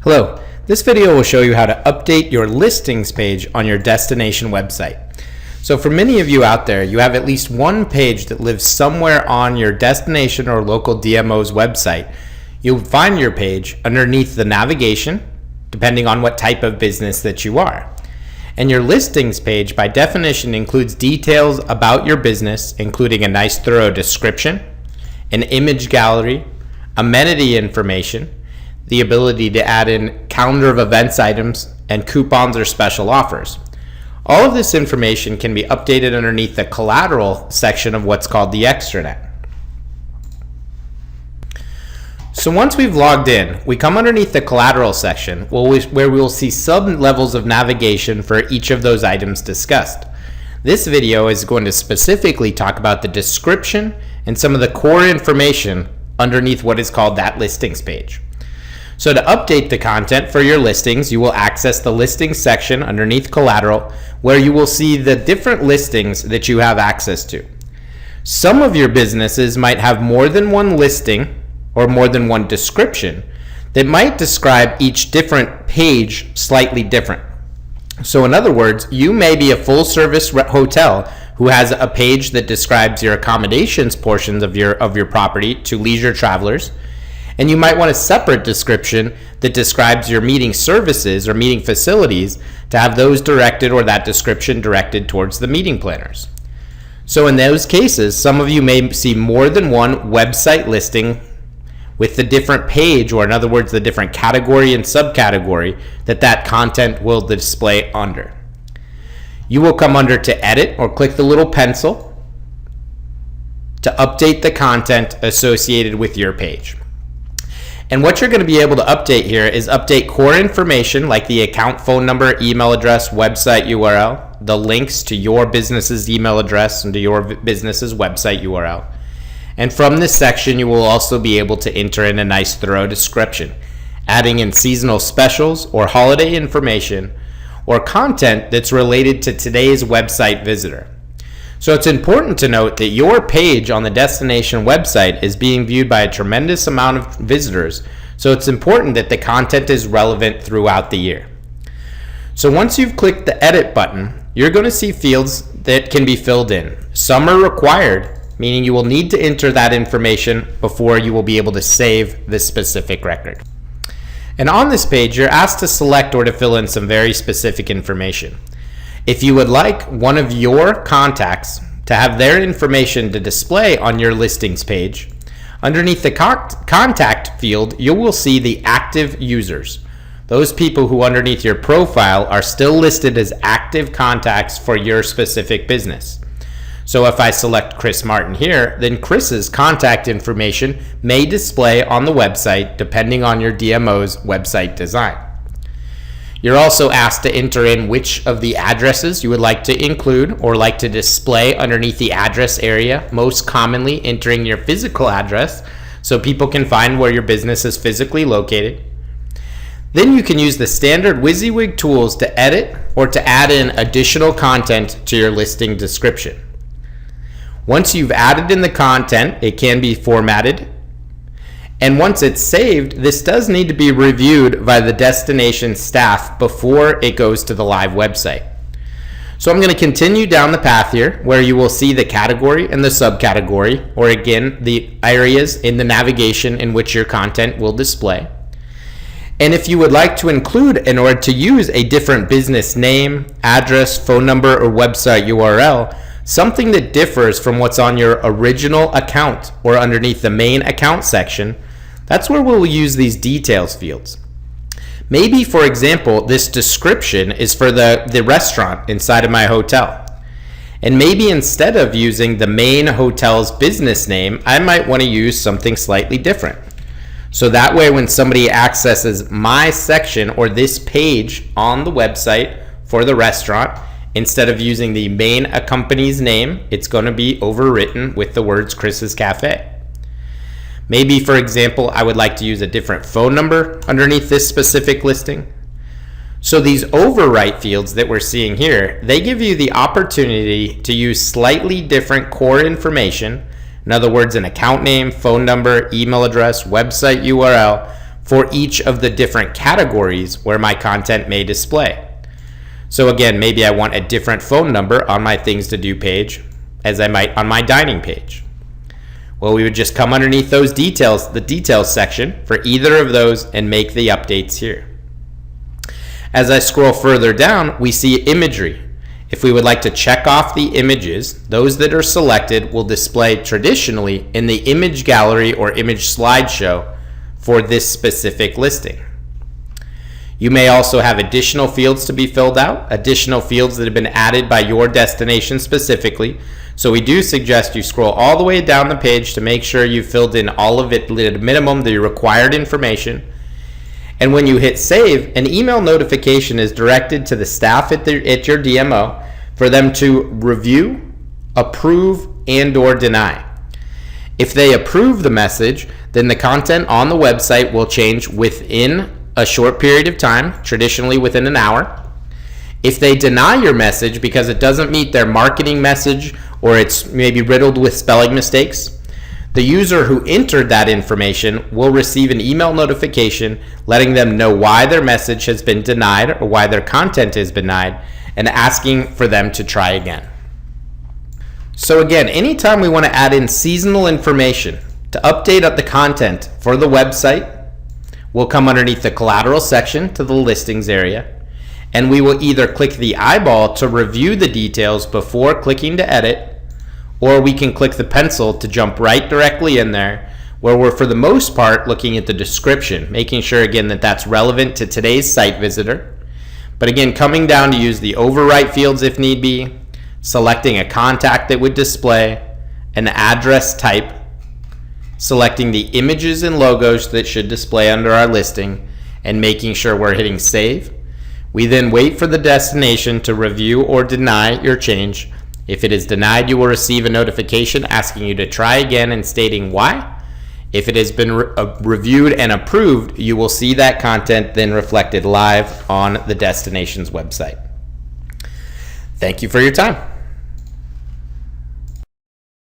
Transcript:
Hello, this video will show you how to update your listings page on your destination website. So for many of you out there, you have at least one page that lives somewhere on your destination or local DMO's website. You'll find your page underneath the navigation, depending on what type of business that you are. And your listings page, by definition, includes details about your business, including a nice thorough description, an image gallery, amenity information, the ability to add in calendar of events items, and coupons or special offers. All of this information can be updated underneath the collateral section of what's called the extranet. So once we've logged in, we come underneath the collateral section where we will see sub-levels of navigation for each of those items discussed. This video is going to specifically talk about the description and some of the core information underneath what is called that listings page. So to update the content for your listings, you will access the listings section underneath collateral, where you will see the different listings that you have access to. Some of your businesses might have more than one listing or more than one description that might describe each different page slightly different. So in other words, you may be a full service hotel who has a page that describes your accommodations portions of your property to leisure travelers, and you might want a separate description that describes your meeting services or meeting facilities to have those directed, or that description directed towards the meeting planners. So in those cases, some of you may see more than one website listing with the different page, or in other words, the different category and subcategory that content will display under. You will come under to edit or click the little pencil to update the content associated with your page. And what you're going to be able to update here is update core information like the account phone number, email address, website URL, the links to your business's email address and to your business's website URL. And from this section, you will also be able to enter in a nice thorough description, adding in seasonal specials or holiday information or content that's related to today's website visitor. So it's important to note that your page on the destination website is being viewed by a tremendous amount of visitors, so it's important that the content is relevant throughout the year. So once you've clicked the edit button, you're going to see fields that can be filled in. Some are required, meaning you will need to enter that information before you will be able to save this specific record. And on this page, you're asked to select or to fill in some very specific information. If you would like one of your contacts to have their information to display on your listings page, underneath the contact field, you will see the active users. Those people who underneath your profile are still listed as active contacts for your specific business. So if I select Chris Martin here, then Chris's contact information may display on the website depending on your DMO's website design. You're also asked to enter in which of the addresses you would like to include or like to display underneath the address area, most commonly entering your physical address so people can find where your business is physically located. Then you can use the standard WYSIWYG tools to edit or to add in additional content to your listing description. Once you've added in the content, it can be formatted. And once it's saved, this does need to be reviewed by the destination staff before it goes to the live website. So I'm going to continue down the path here where you will see the category and the subcategory, or again, the areas in the navigation in which your content will display. And if you would like to include in order to use a different business name, address, phone number, or website URL, something that differs from what's on your original account or underneath the main account section, that's where we'll use these details fields. Maybe, for example, this description is for the restaurant inside of my hotel. And maybe instead of using the main hotel's business name, I might want to use something slightly different. So that way when somebody accesses my section or this page on the website for the restaurant, instead of using the main company's name, it's going to be overwritten with the words Chris's Cafe. Maybe, for example, I would like to use a different phone number underneath this specific listing. So these overwrite fields that we're seeing here, they give you the opportunity to use slightly different core information, in other words, an account name, phone number, email address, website URL, for each of the different categories where my content may display. So again, maybe I want a different phone number on my things to do page as I might on my dining page. Well, we would just come underneath those details, the details section for either of those, and make the updates here. As I scroll further down, we see imagery. If we would like to check off the images, those that are selected will display traditionally in the image gallery or image slideshow for this specific listing. You may also have additional fields to be filled out, additional fields that have been added by your destination specifically. So we do suggest you scroll all the way down the page to make sure you filled in all of it, at a minimum, the required information. And when you hit save, an email notification is directed to the staff at your DMO for them to review, approve, and/or deny. If they approve the message, then the content on the website will change within a short period of time, traditionally within an hour. If they deny your message because it doesn't meet their marketing message or it's maybe riddled with spelling mistakes, the user who entered that information will receive an email notification letting them know why their message has been denied or why their content is denied and asking for them to try again. So again, anytime we want to add in seasonal information to update the content for the website, we'll come underneath the collateral section to the listings area, and we will either click the eyeball to review the details before clicking to edit, or we can click the pencil to jump right directly in there, where we're for the most part looking at the description, making sure again that that's relevant to today's site visitor. But again, coming down to use the overwrite fields if need be, selecting a contact that would display, an address type, selecting the images and logos that should display under our listing, and making sure we're hitting save. We then wait for the destination to review or deny your change. If it is denied, you will receive a notification asking you to try again and stating why. If it has been reviewed and approved, you will see that content then reflected live on the destination's website. Thank you for your time.